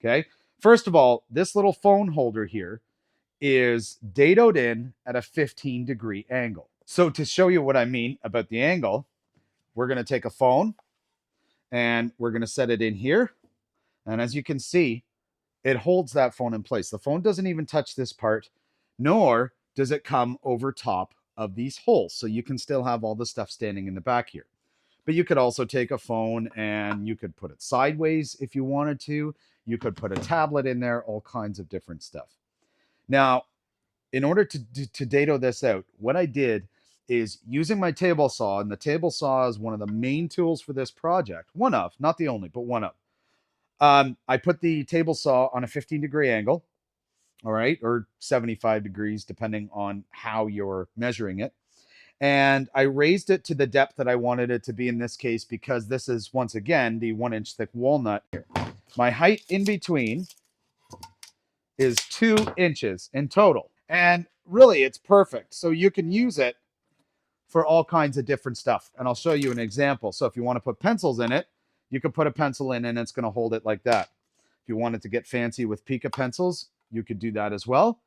Okay. First of all, this little phone holder here is dadoed in at a 15-degree angle. So to show you what I mean about the angle, we're going to take a phone and we're going to set it in here. And as you can see, it holds that phone in place. The phone doesn't even touch this part, nor does it come over top of these holes. So you can still have all the stuff standing in the back here. But you could also take a phone and you could put it sideways if you wanted to. You could put a tablet in there, all kinds of different stuff. Now, in order to dado this out, what I did is using my table saw, and the table saw is one of the main tools for this project. One of, not the only, but one of. I put the table saw on a 15-degree angle, all right, or 75 degrees, depending on how you're measuring it. And I raised it to the depth that I wanted it to be in this case, because this is, once again, the 1-inch thick walnut here. My height in between is 2 inches in total. And really, it's perfect. So you can use it for all kinds of different stuff. And I'll show you an example. So if you want to put pencils in it, you could put a pencil in and it's going to hold it like that. If you wanted to get fancy with Pica pencils, you could do that as well.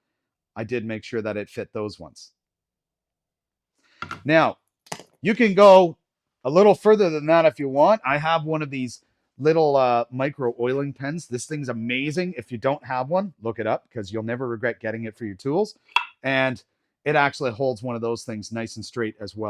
I did make sure that it fit those ones. Now, you can go a little further than that if you want. I have one of these little micro oiling pens. This thing's amazing. If you don't have one, look it up, because you'll never regret getting it for your tools. And it actually holds one of those things nice and straight as well.